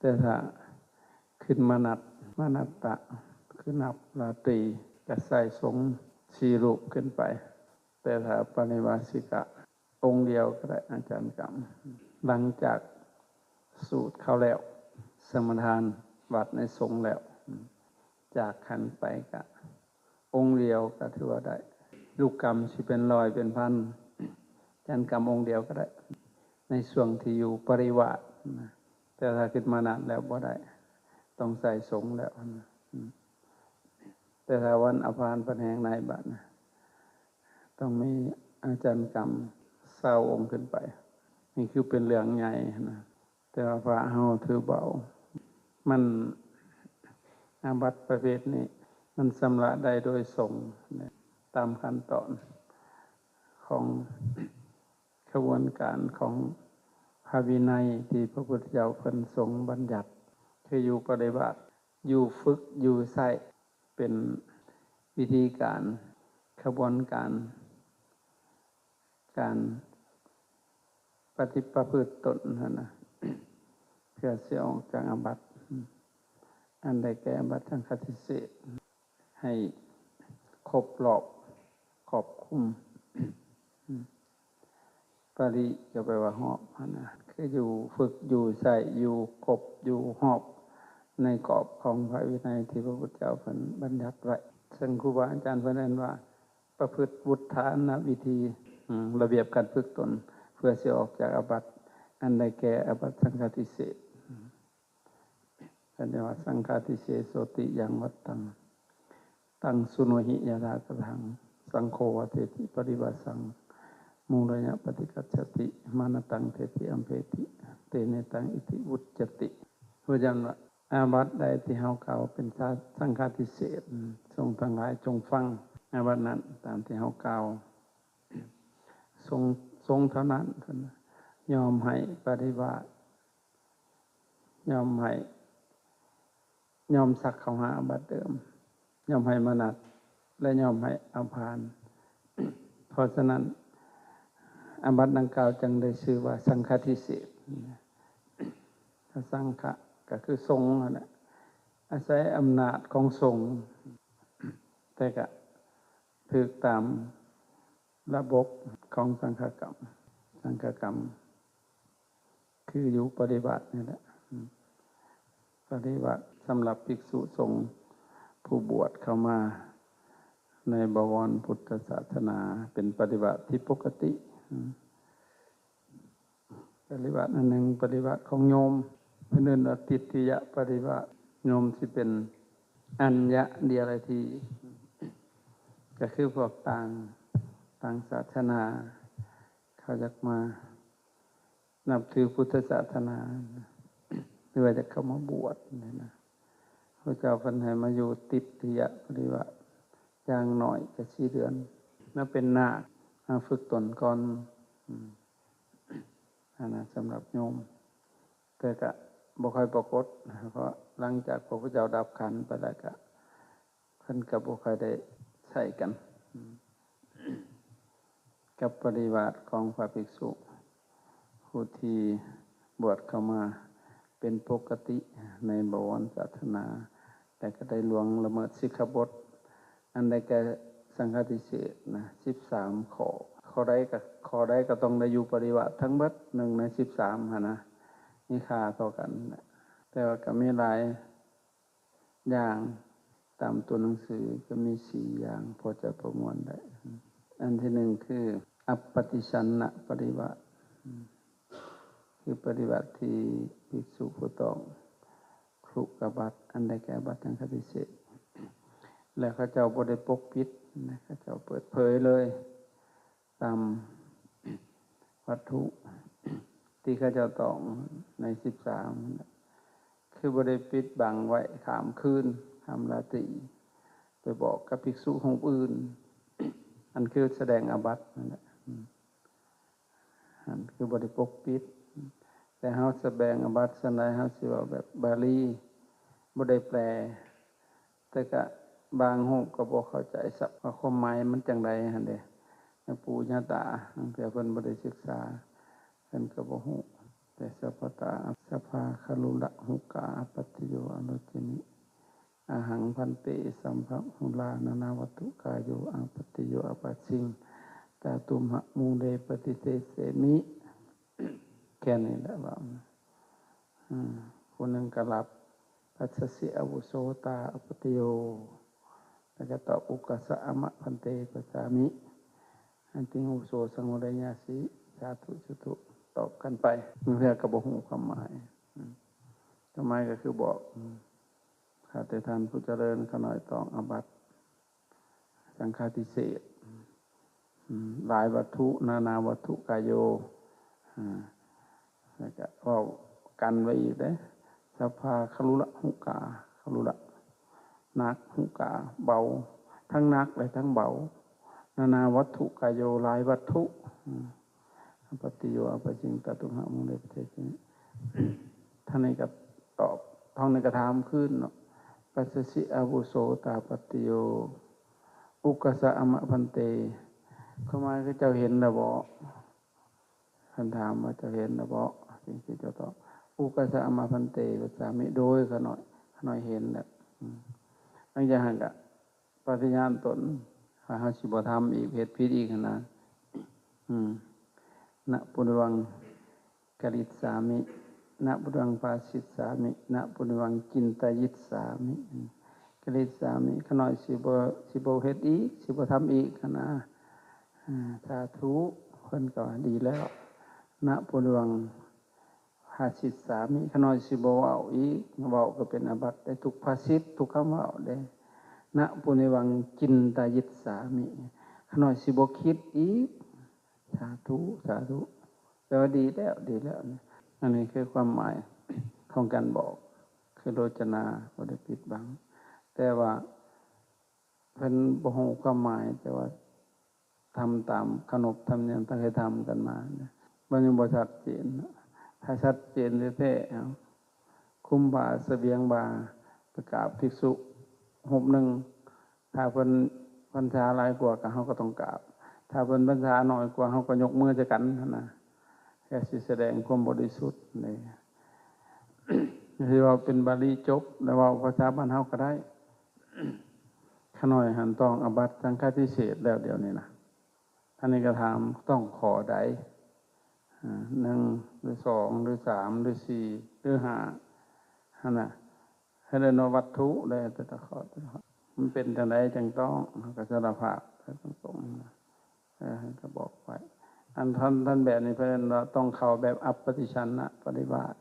แต่ถ้าขึ้นมานัตตะคือนับราตรีก็ใส่สงฆ์4 รูปขึ้นไปแต่ถ้าปริวาสิกะองค์เดียวก็ได้อาจารย์กรรมหลังจากสูตรเข้าแล้วสมทานวัดในสงฆ์แล้วจากขันไปก็องค์เดียวก็ถือว่าได้ลูกกรรมสิเป็นร้อยเป็นพันอาจารย์กรรมองค์เดียวก็ได้ในช่วงที่อยู่ปริวาสแต่ถ้าขึ้นมานานแล้วบ่ได้ต้องใส่สงฆ์แล้วแต่ถ้าวันอภานปันแห่งในบัดต้องมีอาจารย์กรรม20 องค์ขึ้นไปนี่คือเป็นเรื่องใหญ่นะแต่ว่าพระเฮาถือเบามันอาบัติประเภทนี้มันชำระได้โดยสงฆ์ตามขั้นตอนของกระบวนการของพระวินัยที่พระพุทธเจ้าเพิ่นทรงบัญญัติคืออยู่ปฏิบัติอยู่ฝึกอยู่ใช้เป็นวิธีการกระบวนการปฏิประพฤติตนนะเพื่อเสียออกจากอาบัติอันใดแก่อาบัติสังฆทิเศษให้ครบรอบครอบคลุมปริก็แปลว่าหอบนะคืออยู่ฝึกอยู่ใส่อยู่ครบอยู่หอบในกรอบของพระวินัยที่พระพุทธเจ้าเพิ่นบัญญัติไว้ซึ่งครูบาอาจารย์เพิ่นเรียนว่าประพฤติวุฒานวิธีระเบียบการฝึกตนเพื่อสิออกจากอาบัติอันใดแก่อาบัติสังฆทิเศษเรียกว่าสังฆทิเศษโสติยังวัตตังตังสุโนหิยถากทังสังโฆวเทติปริวาสังมูลยะปฏิกัจฉติมานะตังเทติอัมเพติเตเนตังอิติวุจจติเพราะฉะนั้นว่าอาบัติใดที่เฮากล่าวเป็นสังฆทิเศษทรงทั้งหลายจงฟังอาบัตินั้นตามที่เฮากล่าวทรงเท่านั้นยอมให้ปฏิบัติยอมสักเข้าหาอาบัติเดิมยอมให้มนัสและยอมให้อภานเพราะฉะนั้นอาบัติดังกล่าวจึงได้ชื่อว่าสังฆทิเศษสังฆะก็คือสงฆ์นะอาศัยอำนาจของสงฆ์แต่ก็ถูกตามระบบของสังฆกรรมคืออยู่ปฏิบัตินี่แหละปฏิบัติสำหรับภิกษุสงฆ์ผู้บวชเข้ามาในบวรพุทธศาสนาเป็นปฏิบัติที่ปกติปฏิบัติอันหนึ่งปฏิบัติของโยมเป็นเรื่องติติยะปฏิบัติโยมที่เป็นอัญญะเดียรธีก็คือพวกต่างศาสนาเขาจะมานับถือพุทธศาสนาหรือว่าจะเข้ามาบวชนะพระเจ้าพันให้มาอยู่ติติยะปฏิบัติอย่างหน่อยก็4 เดือนนั่นเป็นนาคฝึกตนก่อนนะสำหรับโยมแต่ก็บ่ค่อยปรากฏเพราะหลังจากพระพุทธเจ้าดับขันธ์ไปแล้วก็เพิ่นก็บ่ค่อยได้ใช้กันกับปฏิบัติของพระภิกษุผู้ที่บวชเข้ามาเป็นปกติในบวรศาสนาแต่ก็ได้ล่วงละเมิดสิกขาบทอันใดแก่สังฆทิเศษนะ13 ข้อใดก็ต้องได้อยู่ปฏิบัติทั้งหมด1 ใน 13หั่นนะนี่ค่าเท่ากันแต่ว่าก็มีหลายอย่างตามตัวหนังสือก็มี4 อย่างพอจะประมวลได้อันที่1คืออัปปติสันนะปฏิบัติคือปฏิบัติที่ภิกษุผู้ต้องครุกบัติอันใดแก่บัติสังฆทิเศษและข้าเจ้าบ่ได้ปกปิดนะข้าเจ้าเปิดเผยเลยตามวัตถุที่ข้าเจ้าต้องใน13คือบ่ได้ปิดบังไว้ข้ามคืนข้ามราตรีไปบอกกับภิกษุรูปอื่นอันคือแสดงอาบัตินั่นแหละอันคือบ่ได้ปกปิดแต่เฮาแสดงอาบัติซั่นใดเฮาสิเว้าแบบบาลีบ่ได้แปลแต่ก็บางรูปก็บ่เข้าใจศัพท์ว่าความหมายมันจังไดหั่นเด้ปู่ย่าตาเพิ่นบ่ได้ศึกษาเพิ่นก็บ่ฮู้ แต่สัพพตาสัพพาคลุละหุกาปัตติโยอนุจินิอาหังพันเตสัมภหุลานานาวัตถุกายโยอาปัตติโยอปัสสิงตาตุมหะมูเรปฏิเตเสมิแค่นี้แหละว่าคนหนึ่งกลับปัสสสิอวุโสตาอปติโยแล้วก็ตอบอุกัสสะอมะพันเตปัสสามิอันติงอุโสสังวรญาสีสาธุสุตุตอบกันไปเพื่อกระบอกหูความหมายทำไมก็คือบอกข้าแต่ท่านผู้เจริญขน่อยต้องอาบัติสังฆาทิเศษหลายวัตถุนานาวัตถุกายโยแล้วก็ว่ากันไว้อีกเลยสัพพาคลุละหุกาคลุละนักหุกาเบาทั้งนักและทั้งเบานานาวัตถุกายโยหลายวัตถุปฏิโยอปจิงตตุหะมุงเลปเทจิท่านนี้ก็ตอบท้องในกระทำขึ้นเนาะปัสสิอาวุโสตาปฏิโยอุกัสสะอมะพันเตเข้ามาก็เจ้าเห็นระเบาะท่านถามว่าเจ้าเห็นระเบาะจริงๆเจ้าตอบอุกัสสะอมะพันเตปัสสามิโดยขน่อยเห็นแหละนั่นจะหันกับปฏิญาณตนหาสิบธรรมอีกเพศพิษอีกนะนะปุญวังกริตสามินะปุญวังภาสิตสามินะปุญวังจินตยิตสามิกริตสามิขน่อยสิบเพศอีกสิบธรรมอีกนะสาธุเพิ่นก็ดีแล้วนะปุญวังภาสิตสามิขน่อยสิบเว้าอีกเว้าก็เป็นอาบัติได้ทุกภาสิตทุกคำเว้าได้นะปุญวังจินตยิตสามิขน่อยสิบคิดอีกสาธุสาธุแปลว่าดีแล้วอันนี้คือความหมายของการบอกคือโรจนาบ่ได้ปิดบังแต่ว่าเพิ่นบ่ฮู้ความหมายแต่ว่าทำตามขนบธรรมเนียมตั้งใจทำกันมามันยังบ่ชัดเจนถ้าชัดเจนแท้ๆคุมบาเสบียงบาประกาศภิกษุรูปหนึ่งถ้าเพิ่นพรรษาหลายกว่าก็เฮาก็ต้องกราบถ้าเพิ่นพรรษาน้อยกว่าเฮาก็ยกมือจะกันนะแค่สิแสดงความบริสุทธิ์นี่ที่ว่าเป็นบาลีจบแล้วว่าภาษาบ้านเฮาก็ได้ขน้อยหันต้องอบัติสังฆาทิเศษแล้วเดี๋ยวนี้นะท่านนี้ก็ถามต้องขอใด1หรือ2หรือ3หรือ4หรือ5หั่นน่ะให้ได้นวัตถุได้แต่ละข้อมันเป็นจังไดจังต้องก็สารภาพตรงๆก็บอกไว้อันท่านแบบนี้เพิ่นเราต้องเข้าแบบอัปปฏิชันนะปฏิบัติ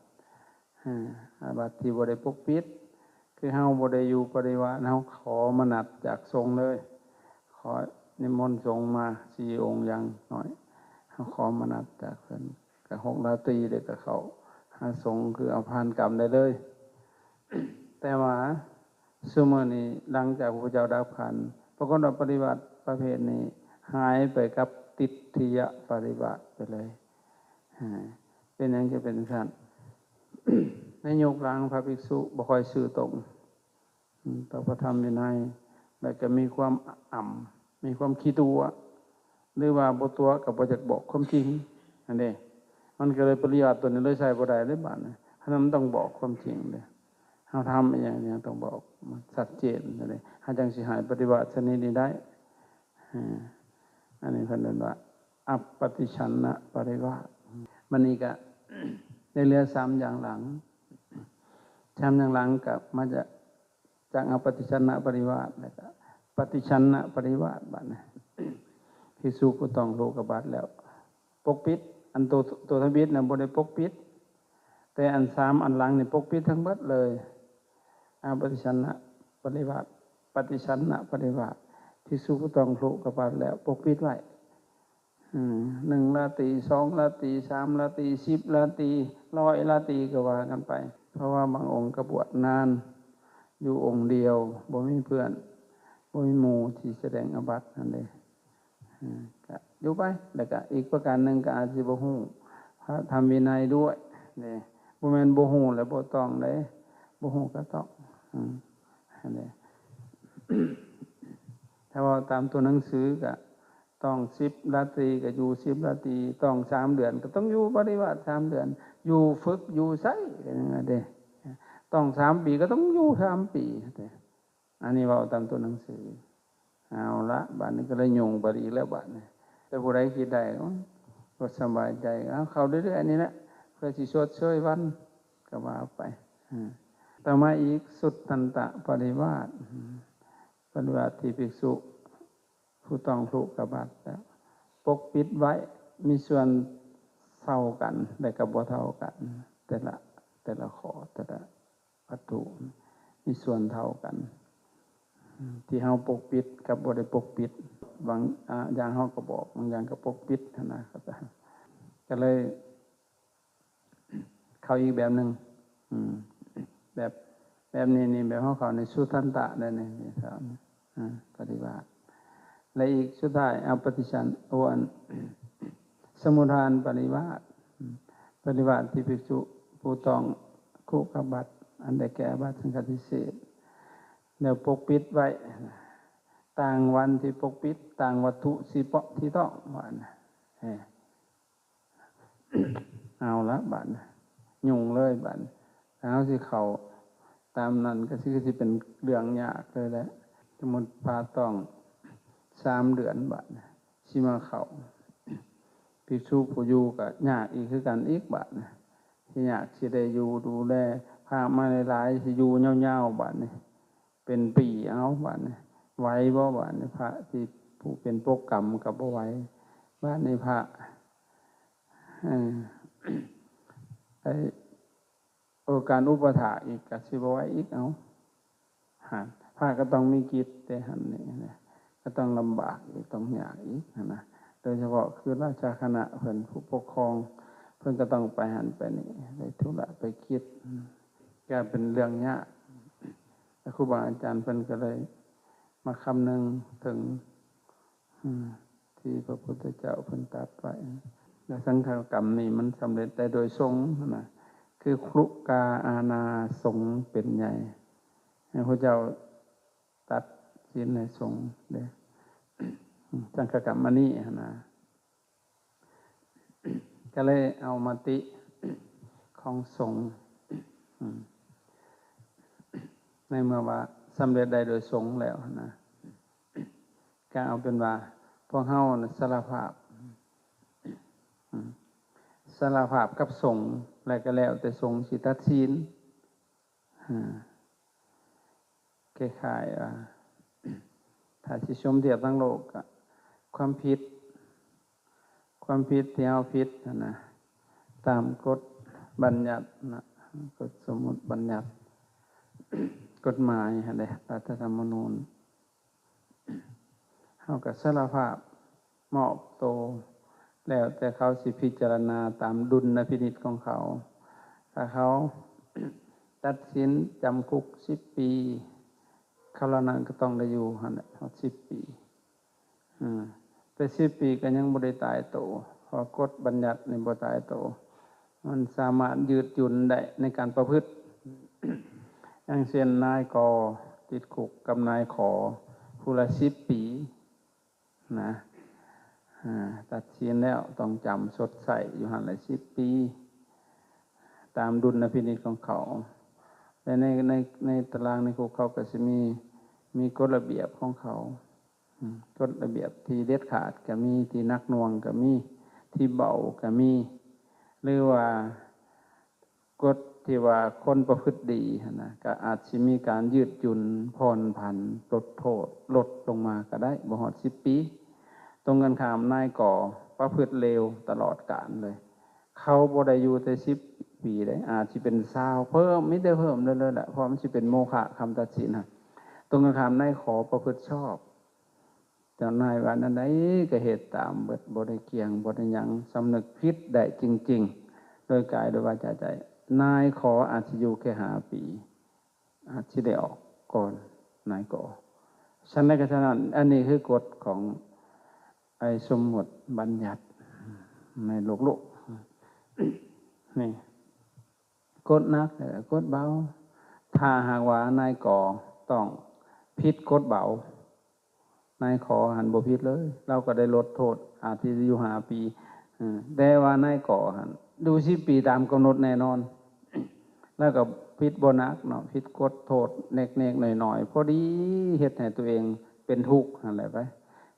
อาบัติที่บ่ได้ปกปิดคือเฮาบ่ได้อยู่ปฏิบัติเฮาขอมนัสจากทรงเลยขอนิมนต์ทรงมา4องค์อย่างน้อยเฮาขอมนัสจากเพิ่นก็6ราตรีได้ก็เข้าหาทรงคือเอาผ่านกรรมได้เลยแต่ว่าซุมื้อนี้หลังจากพระพุทธเจ้าดับขันธ์ปรากฏว่าปฏิบัติประเภทนี้หายไปกับติทิยปฏิบัติไปเลยเป็นอย่างจะเป็นสั้นในยกหลังพระภิกษุบ่ค่อยซื่อตรงต่อพระธรรมวินัยแล้วก็มีความมีความขี้ตัวหรือว่าบ่ตัวกับบ่จักบอกความจริงอันนี้มันก็เลยปริยัติตัวนี้เลยใช้บ่ได้เลยบาดนี้ฉะนั้นมันต้องบอกความจริงเลยเฮาทำอย่างนี้ต้องบอกชัดเจนเลยถ้าจังสิหายปฏิบัติชนิดนี้ได้อันนี้เพิ่นเรียกว่าอัปปฏิชันนะปริวาสมันนี่ก็ได้เหลือ3อย่างหลัง3อย่างหลังกับมาจากอัปปฏิชันนะปริวาสแล้วก็ปฏิชันนะปริวาสบัดนี้ภิกษุก็ต้องโลกบัตแล้วปกปิดอันตัวทบิดน่ะบ่ได้ปกปิดแต่อัน3อันหลังนี่ปกปิดทั้งหมดเลยอัปปฏิชันนะปริวาสปฏิชันนะปริวาสภิกษุก็ต้องโลกบัตแล้วปกปิดไว้1ราตรี2ราตรี3ราตรี10ราตรี100ราตรีก็ว่ากันไปเพราะว่าบางองค์ก็บวชนานอยู่องค์เดียวบ่มีเพื่อนบ่มีหมู่ที่แสดงอาบัตินั่นเองก็อยู่ไปแล้วก็อีกประการหนึ่งก็อาจสิบ่ฮู้พระธรรมวินัยด้วยนี่บ่แม่นบ่ฮู้แล้วบ่ต้องเด้บ่ฮู้ก็ต้องอันนี้ถ้าว่าตามตัวหนังสือก็ ต้อง10 ราตรีก็อยู่10 ราตรีต้อง3 เดือนก็ต้องอยู่ปฏิบัติ3 เดือนอยู่ฝึกอยู่ไสกันอย่างนั้นเด้ต้อง3 ปีก็ต้องอยู่3 ปีเด้อันนี้เว้าตามตัวหนังสือเอาละบัดนี้ก็เลยโยงไปอีกแล้วบัดนี้แต่ผู้ใดคิดได้ก็สบายใจเอาเข้าเรื่อยๆนี่แหละเพื่อสิชดเชยวันก็ว่าไปต่อมาอีกสุตตันตปริวาสปฏิบัติที่ภิกษุผู้ต้องถูกกบัตรแล้วปกปิดไว้มีส่วนเท่ากันแต่กับบ่เท่ากันแต่ละข้อแต่ละวัตถุมีส่วนเท่ากันที่เฮาปกปิดกับบ่ได้ปกปิดบางอย่างเฮาก็บอกบางอย่างก็ปกปิดนะครับก็เลยเข้าอีกแบบนึงแบบนี้นี่แบบเฮาเข้าในสุทันตะได้นี่ครับปฏิบัติและอีกสุดท้ายเอาปฏิชันวันสมุทฐานปฏิบัติที่ภิกษุผู้ต้องคุกบัตรอันใดแก่บัตรสังฆทิเศษแล้วปกปิดไว้ต่างวันที่ปกปิดต่างวัตถุสิเปาะที่ต้องวันเอาละบัตรยุ่งเลยบัตรเอาสิเขาตามนั้นก็สิเป็นเรื่องยากเลยแหละสมมุติพาต้อง3 เดือนบัดสิมาเข้าภิกษุผู้อยู่ก็ยากอีกคือกันอีกบัดที่ยากสิได้อยู่ดูแลพามาหลายๆสิอยู่ยาวๆบัดนี่เป็นปีเอาบัดนี่ไหวบ่บัดนี่พระที่ผู้เป็นโปรแกรมก็บ่ไหวบัดนี้พระการอุปถากอีกก็สิบ่ไหวอีกเอาพระก็ต้องมีกิจแต่หั่นนี่นะก็ต้องลำบากอีกต้องยากอีกนะโดยเฉพาะคือราชคณะเพิ่นผู้ปกครองเพิ่นก็ต้องไปหันไปนี่ไปธุระไปคิดก็เป็นเรื่องยากแล้วครูบาอาจารย์เพิ่นก็เลยมาคำนึงถึงที่พระพุทธเจ้าเพิ่นตรัสไว้และสังฆกรรมนี่มันสำเร็จได้โดยสงฆ์นะคือครุกาอาณาสงฆ์เป็นใหญ่พระเจ้าตัดศีลในสงฆ์เด้สังฆกรรมมานี่นะก็เลยเอามติของสงฆ์ในเมื่อว่าสำเร็จได้โดยสงฆ์แล้วนะก็เอาเป็นว่าพวกเฮาสารภาพกับสงฆ์แล้วก็แล้วแต่สงฆ์สิตัดสินคล้ายๆถ้าสิชมเทียบทั้งโลกความผิดที่เอาผิดนะตามกฎบัญญัตินะกฎสมมุติบัญญัติกฎหมายอะไรรัฐธรรมนูญเฮาก็สารภาพมอบโตแล้วแต่เขาสิพิจารณาตามดุลพินิจของเขาถ้าเขาตัดสินจำคุก10 ปีเขาละนั้นก็ต้องได้อยู่หั่นแหละ10 ปีแต่10 ปีก็ยังบ่ได้ตายโตเพราะกฎบัญญัตินี่บ่ตายโตมันสามารถยืดหยุ่นได้ในการประพฤติอย่างเช่นนายกติดคุกกับนายขอผู้ละ10 ปีนะตัดสินแล้วต้องจำชดใช้อยู่หั่นละ10 ปีตามดุลพินิจของเขาและในตารางในคุกเขาก็จะมีกฎระเบียบของเขากฎระเบียบที่เด็ดขาดก็มีที่นักหน่วงก็มีที่เบาก็มีหรือว่ากฎที่ว่าคนประพฤติดีนะก็อาจจะมีการยืดหยุ่นผ่อนผันลดโทษลดลงมาก็ได้บ่ฮอด10 ปีตรงกันข้ามนายก่อประพฤติเลวตลอดกาลเลยเขาบ่ได้อยู่แต่10 ปีได้อาจสิเป็น20เพิ่มมิได้เพิ่มเรื่อยๆแหละเพราะมันสิเป็นโมฆะคำตัดสินนะตรงกันข้ามนายขอประพฤติชอบเจ้านายว่านั้นได้ก็เหตุตามเบิดบ่ได้เกี่ยงบ่ได้หยังสำนึกผิดได้จริงๆโดยกายโดยวาจาใจนายขออาจจะอยู่แค่5 ปีอาจจะได้ออกก่อนนายก่อฉะนั้นก็ฉะนั้นอันนี้คือกฎของไอ้สมมุติบัญญัติในโลกนี่กฎหนักกฎเบาถ้าหากว่านายก่อต้องผิดกฎเบา นายขอหันบ่ผิดเลยเราก็ได้ลดโทษอาจที่จะอยู่5 ปีแต่ว่านายก่อหันดู10 ปีตามกำหนดแน่นอนแล้วก็ผิดบ่หนักเนาะผิดกฎโทษเน็กๆหน่อยๆพอดีเฮ็ดให้ตัวเองเป็นทุกข์อะไรไป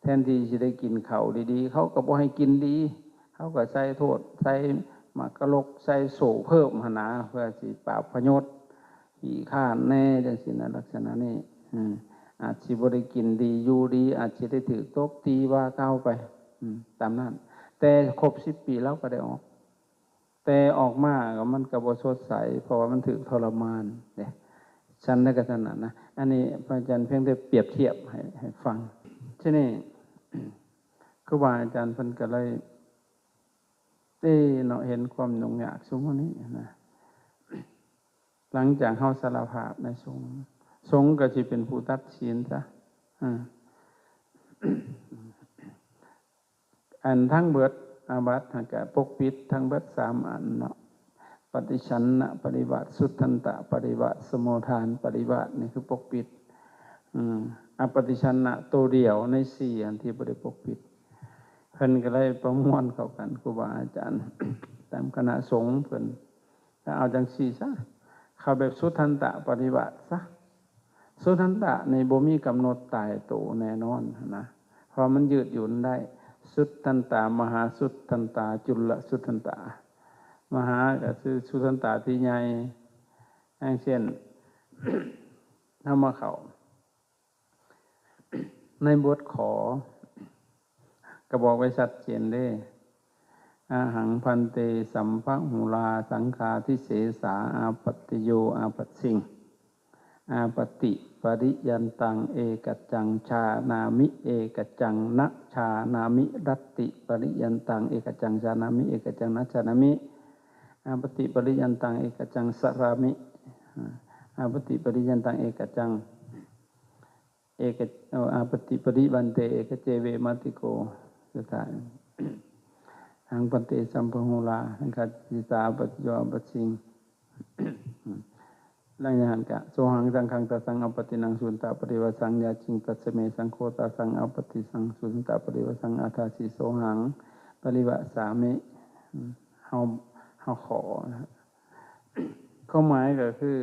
แทนที่จะได้กินข้าวดีๆเขาก็บ่ให้กินดีเขาก็ใส่โทษใส่มากระลกใส่โซ่เพิ่มหนาเพื่อสิปราบพยศขี้ข้านแน่จังซี่นะลักษณะนี้อาจสิบ่ได้กินดีอยู่ดีอาจสิได้ถูกตบตีว่าเก้าไปตามนั้นแต่ครบ10 ปีแล้วก็ได้ออกแต่ออกมาก็มันก็บ่สดใสเพราะว่ามันถูกทรมานเนี่ยฉันได้ก็ถนัดนะอันนี้พระอาจารย์เพียงแต่เปรียบเทียบให้ฟังทีนี้ครูบาอาจารย์เพิ่นก็เลยเนาะเห็นความยุ่งยากสงฆ์นี้นะหลังจากเฮาสารภาพในสงฆ์ก็สิเป็นผู้ตัดสินซะอันทั้งเบิดอาบัติก็ปกปิดทั้งเบิด3 อันเนาะปฏิชันนะปฏิบัติสุทธันตะปฏิบัติสมุทฐานปฏิบัตินี่คือปกปิดอปฏิชันนะตัวเดียวใน4 อันที่บ่ได้ปกปิดเพิ่นก็เลยประมวลเข้ากันครูบาอาจารย์ ตามคณะสงฆ์เพิ่นถ้าเอาจังซี่ซะเข้าแบบสุทธันตะปฏิบัติซะสุทธันตะในบ่มีกำหนดตายตัวแน่นอนนะเพราะมันยืดหยุ่นได้สุทธันตามหาสุทธันตาจุลสุทธันตามหาก็คือสุทธันตาที่ใหญ่อย่างเช่น นำมาเข้าในบทขอก็บอกไว้ชัดเจนเด้อาหังพันเตสัมภหุลาสังฆาทิเสสาอาปัตติโยอาปัสสิงอาปติปริยันตังเอกัจจังชานามิเอกัจจังนะชานามิรัตติปริยันตังเอกัจจังชานามิเอกัจจังนะชานามิอาปติปริยันตังเอกัจจังสรามิอาปติปริยันตังเอกัจจังเอกอาปติปริบันเตเอกเจเวมัติโกสุดท้ายหังปันเตสัมภหุลาสังฆาทิสาปัจโยปัสสิงลังยานกะโสหังสังฆังตสังอปตินังสุนตะปริวสังยาจิงตัสเมสังโฆตสังอปติสังสุนตะปริวสังอาทาสิโสหังปริวสามิเฮาขอนะข้อหมายก็คือ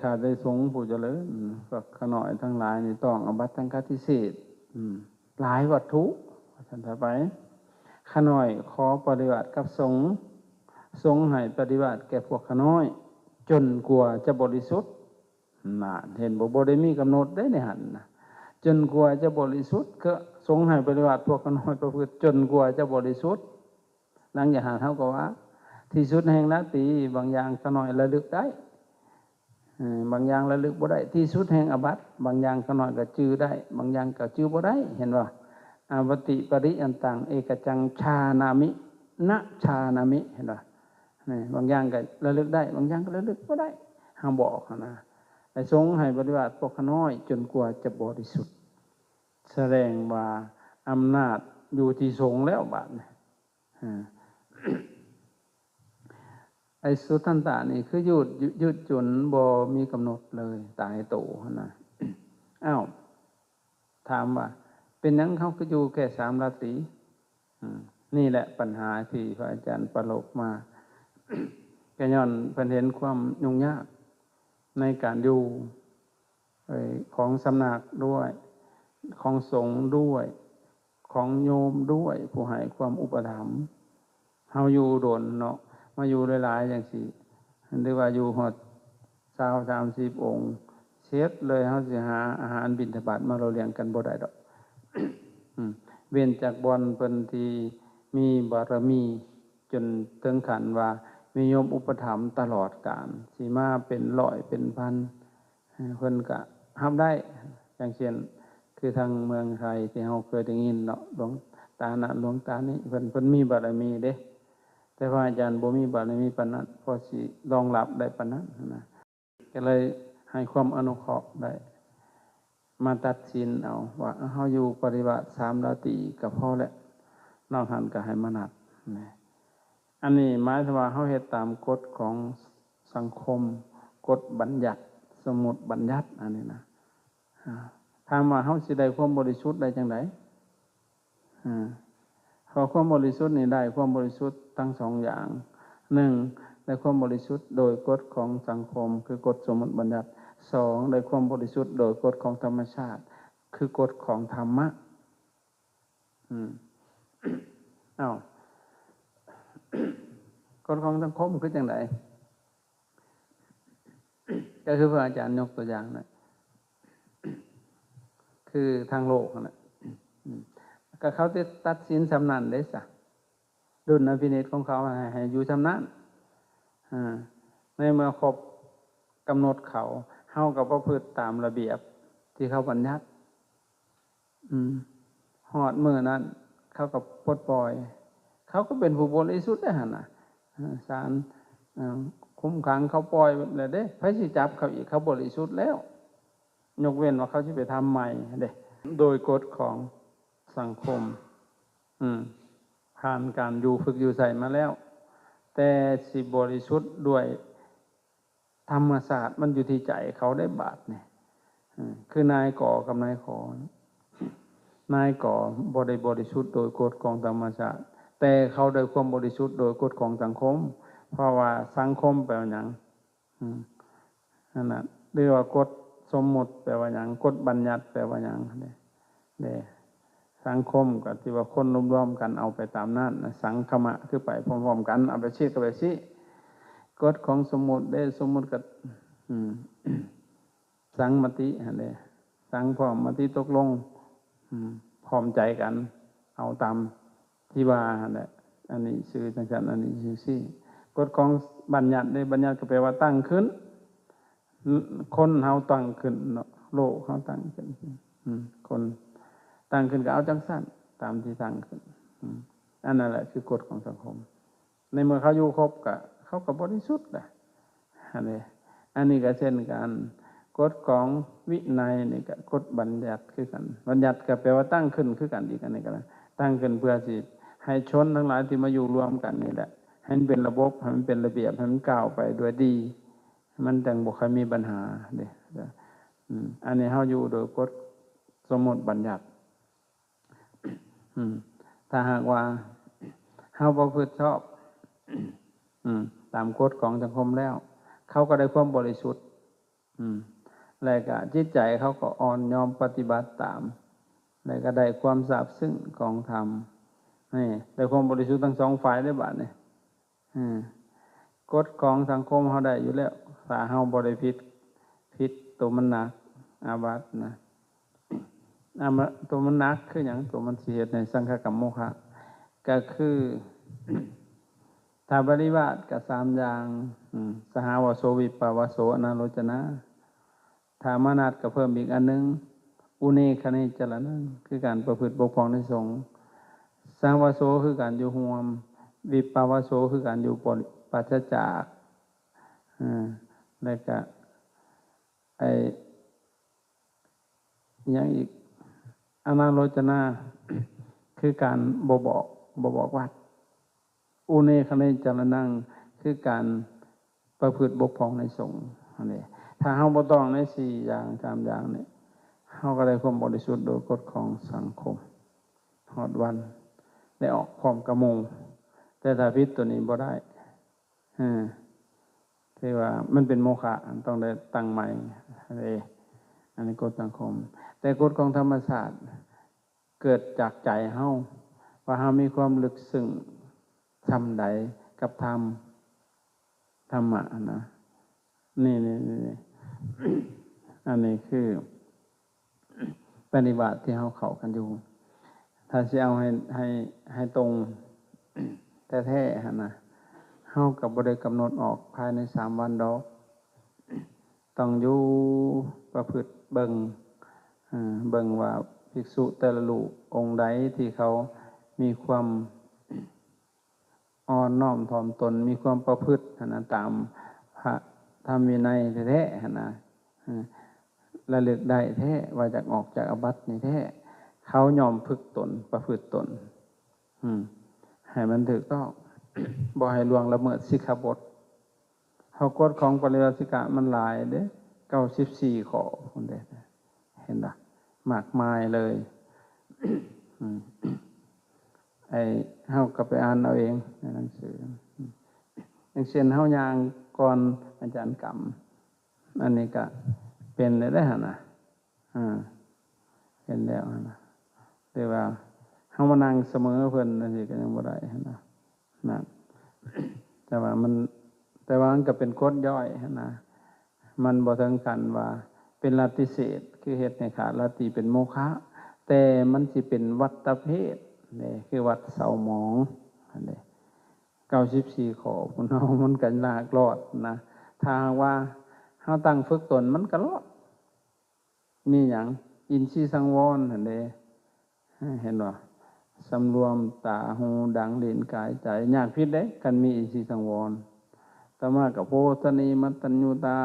ข้าได้สงฆ์ผู้เจริญก็ขน่อยทั้งหลายนี่ต้องอบัตตังฆทิเศษหลายวัตถุท่านต่อไปขน่อยขอปฏิบัติกับสงฆ์ให้ปฏิบัติแก่พวกขน้อยจนกว่าจะบริสุทธิ์น่ะเห็นบ่ได้มีกำหนดได้ในหันนะจนกว่าจะบริสุทธิ์ก็สงฆ์ให้ปฏิบัติพวกขน้อยประพฤติจนกว่าจะบริสุทธิ์หลังจากหาเท่ากับว่าที่สุดแห่งนาทีบางอย่างขน้อยระลึกได้บางอย่างระลึกบ่ได้ที่สุดแห่งอบัติบางอย่างขน้อยก็จื้อได้บางอย่างก็จื้อบ่ได้เห็นว่าอาปติปริยันตังเอกจังชานามินะชานามิเห็นป่ะนี่บางอย่างก็ระลึกได้บางอย่างก็ระลึกบ่ได้ห้ามบอกนะไอ้สงฆ์ให้ปฏิบัติพวกขน้อยจนกว่าจะบริสุทธิ์แสดงว่าอำนาจอยู่ที่สงฆ์แล้วบาดนี่ไอ้สุทันตะนี่คือยืดจุนบ่มีกำหนดเลยตายโตนะอ้าวถามว่าเป็นหยังเขาก็อยู่แค่3 ราตรีนี่แหละปัญหาที่พระอาจารย์ประลบมาแกย้อนเพิ่นเห็นความยุ่งยากในการอยู่ของสำนักด้วยของสงฆ์ด้วยของโยมด้วยผู้ให้ความอุปถัมภ์เฮาอยู่โดนเนาะมาอยู่หลายๆอย่างสิหรือว่าอยู่ฮอด20-30 องค์เช็ดเลยเฮาสิหาอาหารบิณฑบาตมาเราเลี้ยงกันบ่ได้ดอกเว้นจากบ่อนเพิ่นที่มีบารมีจนถึงขั้นว่ามีโยมอุปถัมภ์ตลอดกาลสิมาเป็นร้อยเป็นพันเพิ่นก็รับได้อย่างเช่นคือทางเมืองไทยที่เฮาเคยได้ยินเนาะหลวงตานะหลวงตานี่เพิ่นมีบารมีเด้แต่พระอาจารย์บ่มีบารมีปานนั้นพอสิรองรับได้ปานนั้นนะก็เลยให้ความอนุเคราะห์ได้มาตัดสินเอาว่าเฮาอยู่ปฏิบัติ3 ราตรีก็พอแล้วนอกนั้นก็ให้มานัดนะอันนี้หมายถึงว่าเฮาเฮ็ดตามกฎของสังคมกฎบัญญัติสมุดบัญญัติอันนี้นะ ถามว่าเฮาสิได้ความบริสุทธิ์ได้จังไดพอความบริสุทธิ์นี่ได้ความบริสุทธิ์ทั้งสองอย่างหนึ่งได้ความบริสุทธิ์โดยกฎของสังคมคือกฎสมมติบัญญัติสองได้ความบริสุทธิ์โดยกฎของธรรมชาติคือกฎของธรรมะอ้าวกฎของสังคมคือจังไดก็คือพระอาจารย์ยกตัวอย่างนะคือทางโลกนะก็เขาจะตัดสินสำนันได้สักดุลพินิจของเขาให้อยู่สำนันในเมื่อครบกำหนดเขาเฮากับประพฤติตามระเบียบที่เขาบัญญัติหอดมือนั้นเขากับปลดปล่อยเขาก็เป็นผู้บริสุทธิ์ได้หั่นน่ะศาลคุ้มขังเขาปล่อยเลยเด้ไผสิจับเขาอีกเขาบริสุทธิ์แล้วยกเว้นว่าเขาสิไปทำใหม่เด้โดยกฎของสังคมผ่านการอยู่ฝึกอยู่ใส่มาแล้วแต่สิบริสุทธิ์ด้วยธรรมศาสตร์มันอยู่ที่ใจเขาได้บาทเนี่ยคือนายก่อกับนายขอนายก่อบ่ริสุทธิ์โดยกฎของธรรมชาติแต่เขาได้ความบริสุทธิ์โดยกฎของสังคมเพราะว่าสังคมแปลว่าหยังนั่นน่ะเรียกว่ากฎสมมุติแปลว่าหยังกฎบัญญัติแปลว่าหยังเด้สังคมก็ที่ว่าคนร่วมๆกันเอาไปตามนั้นสังคมะคือไปพร้อมๆกันเอาไปชี้ก็ไปชี้กฎของสมมุติได้สมมุติกับสังมติเด้สังพร้อมมติตกลงพร้อมใจกันเอาตามที่ว่าแหละอันนี้ชื่อจังซั่นอันนี้ชื่อซี่กฎของบัญญัติได้บัญญัติก็แปลว่าตั้งขึ้นคนเฮาตั้งขึ้นโลกเฮาตั้งขึ้นคนตั้งขึ้นก็เอาจังซั่นตามที่ตั้งขึ้นอันนั้นแหละคือกฎของสังคมในเมื่อเขาอยู่ครบก็เขาก็บริสุทธิ์แหละอันนี้ก็เช่นกันกฎของวินัยนี่ก็กฎบัญญัติคือกันบัญญัติก็แปลว่าตั้งขึ้นคือกันอีกอันนี้ก็ตั้งขึ้นเพื่อสิให้ชนทั้งหลายที่มาอยู่รวมกันนี่แหละให้มันเป็นระบบให้มันเป็นระเบียบให้มันก้าวไปด้วยดีมันจังบ่ค่อยมีปัญหาเด้อันนี้เฮาอยู่โดยกฎสมมติบัญญัติถ้าหากว่าเฮาประพฤติชอบตามกฎของสังคมแล้วเขาก็ได้ความบริสุทธิ์แล้วก็จิตใจเขาก็อ่อนยอมปฏิบัติตามแล้วก็ได้ความซาบซึ้งของธรรมนี่ได้ความบริสุทธิ์ทั้งสองฝ่ายได้บาดนี่กฎของสังคมเขาได้อยู่แล้วถ้าเฮาบ่ได้ผิดตัวมันหนักอาบัตินะตัวมันหนักคือหยังตัวมันสิเฮ็ดในสังฆกรรมโมฆะก็คือถ้าปฏิบัติก็3อย่างสหาวโสวิปาวโสอนาโลจนะถ้ามานัดก็เพิ่มอีกอันนึงอุเนคเนจรณังคือการประพฤติบกพร่องในสงฆ์สหาวโสคือการอยู่ร่วมวิปาวโสคือการอยู่ปราศจากแล้วก็อย่างอีกอนาโลจนะคือการบ่บอกวัดอุเนคเนจรณังคือการประพฤติบกพร่องในสงฆ์นี่ถ้าเฮาบ่ต้องใน4อย่าง3อย่างนี่เฮาก็ได้ความบริสุทธิ์โดยกฎของสังคมฮอดวันได้ออกพร้อมกระมงแต่ถ้าผิดตัวนี้บ่ได้ที่ว่ามันเป็นโมฆะต้องได้ตั้งใหม่อันนี้กฎสังคมแต่กฎของธรรมชาติเกิดจากใจเฮาว่าเฮามีความลึกซึ้งทำใดกับธรรมะนะนี่ อันนี้คือปฏิบัติที่เฮาเข้ากันอยู่ถ้าสิเอาให้ตรงแท้ๆหั่นนะเฮาก็บ่ได้กำหนดออกภายใน3วันดอกต้องอยู่ประพฤติเบิ่งว่าภิกษุแต่ละรูปองค์ใดที่เขามีความอ่อนน้อมถ่อมตนมีความประพฤตินะตามพระธรรมวินัยแท้ๆนะระลึกได้แท้ว่าจากออกจากอาบัตินี่แท้เขายอมฝึกตนประพฤติตนให้มันถูกต้องบ่ให้ล่วงละเมิดสิกขาบทเฮากฎของปริวาสิกะมันหลายเด้94ข้อพุ่นเด้เห็นบ่ มากมายเลย ไอ้เฮาก็ไปอ่านเอาเองในหนังสืออย่างเช่นเฮายางก่อนอาจารย์กำอันนี้ก็เป็นได้หั่นน่ะเป็นแล้วหั่นน่ะแต่ว่าเฮามานั่งเสมอเพิ่นจังซี่ก็ยังบ่ได้หั่นน่ะนั่นแต่ว่ามันก็เป็นกฎย่อยหั่นน่ะมันบ่ถึงขั้นว่าเป็นลัทธิเศษคือเฮ็ดให้ขาดลัทธิเป็นโมฆะแต่มันสิเป็นวัฏเพศนี่คือวัฏเศร้าหมองอันนี้94ข้อพุ่นเฮามันก็ลากรอดนะถ้าว่าเฮาตั้งฝึกตนมันก็รอดมีหยังอินทรีย์สังวรนั่นเด้เห็นบ่สำรวมตาหูดังลิ้นกายใจยากพิษเด้กันมีอินทรีย์สังวรต่อมากับโพธนีมัตตัญญูตา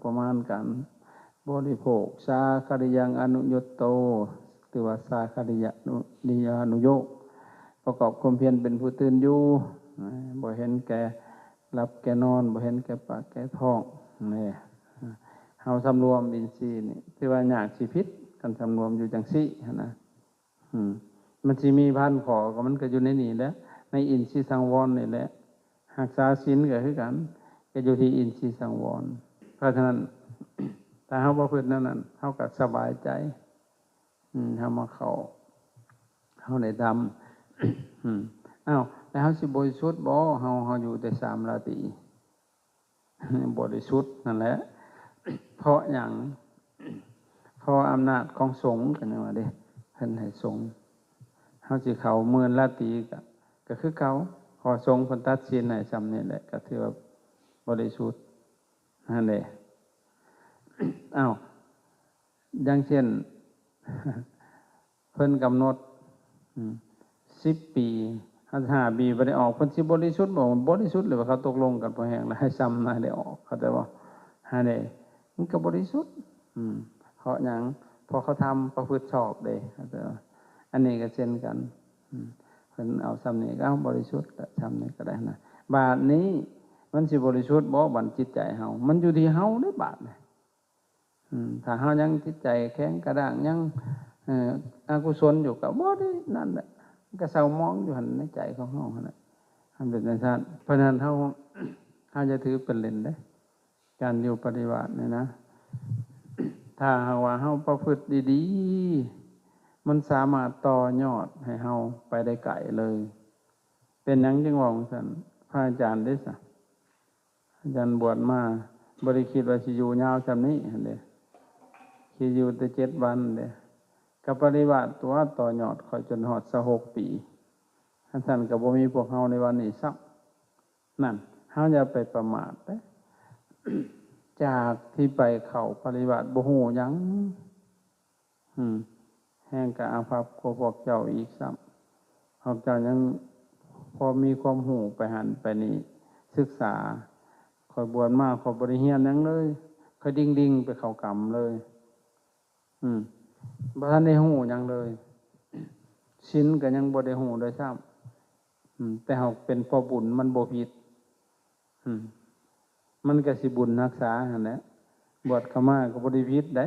ประมาณกันบริโภคสาคริยังอนุยตโตตือว่าสาคริยนิยานุโยกประกอบความเพียรเป็นผู้ตื่นอยู่บ่เห็นแก่หลับแก่นอนบ่เห็นแก่ปากแก่ท้องนี่เฮาสำรวมอินทรีย์นี่ที่ว่ายากสิพิษกันสำรวมอยู่จังซี่นะมันสิมีพันขอก็มันก็อยู่ในนี่แหละในอินทรีย์สังวรนี่แหละรักษาศีลก็คือกันก็อยู่ที่อินทรีย์สังวรเพราะฉะนั้นถ้าเฮาบ่ฝึกนั่นเฮาก็สบายใจเฮามาเข้าเฮาได้ทำอ้าวแล้วเฮาสิบริสุทธิ์บ่เฮาอยู่แต่3ราตรีบริสุทธิ์นั่นแหละเพราะหยังเพราะอำนาจของสงฆ์กันว่าเด้เพิ่นให้สงฆ์เฮาสิเข้า10,000ราตรีก็คือเก่าพอสงฆ์เพิ่นตัดสินให้ซ้ำนี่แหละก็ถือว่าบริสุทธิ์นั่นแหละอ้าวอย่างเช่นเพิ่นกำหนด10 ปี5 ปีบ่ได้ออกเพิ่นสิบริสุทธิ์บ่บริสุทธิ์หรือว่าเขาตกลงกันบ่แห้งแล้วให้ซ้ำได้ออกเข้าใจบ่หาได้มันก็บริสุทธิ์เพราะหยังเพราะเขาทำประพฤติชอบเด้เข้าใจบ่อันนี้ก็เช่นกันเพิ่นเอาซ้ำนี่ก็บริสุทธิ์ก็ซ้ำนี่ก็ได้นะบาดนี้มันสิบริสุทธิ์บ่บัดจิตใจเฮามันอยู่ที่เฮาเด้บาดนี่ถ้าเฮายังจิตใจแข็งกระด้างยังอกุศลอยู่ก็บ่ได้นั่นแหละก็เศร้ามองอยู่หั่นในใจของเฮาหั่นน่ะทำเป็นจังซั่นเพราะฉะนั้นเฮาจะถือเป็นเล่นเด้การอยู่ปฏิบัตินี่นะถ้าหากว่าเฮาประพฤติดีๆมันสามารถต่อยอดให้เฮาไปได้ไกลเลยเป็นหยังจึงว่าจังซั่นพระอาจารย์เด้ซะอาจารย์บวชมาบ่ได้คิดว่าสิอยู่ยาวซำนี้หั่นเด้คิดอยู่แต่7 วันเด้ก็ปฏิบัติตัวต่อยอดค่อยจนฮอด26 ปีท่านก็บ่มีพวกเฮาในวันนี้ซักนั่นเฮาอย่าไปประมาทเด้ จากที่ไปเข้าปฏิบัติบ่ฮู้หยังแห่งกะอาภัพกว่าพวกเจ้าอีกซ้ำพวกเจ้ายังพอมีความรู้ไปหันไปนี่ศึกษาค่อยบวชมาค่อยบ่ได้เรียนหยังเลยค่อยดิ่งๆไปเข้ากรรมเลยบ่ทันได้ฮู้หยังเลยศีลก็ยังบ่ได้ฮู้ด้วยซ้ำแต่เฮาเป็นเพราะบุญมันบ่ผิดมันก็สิบุญรักษาหั่นแหละบวชเข้ามาก็บ่ได้ผิดได้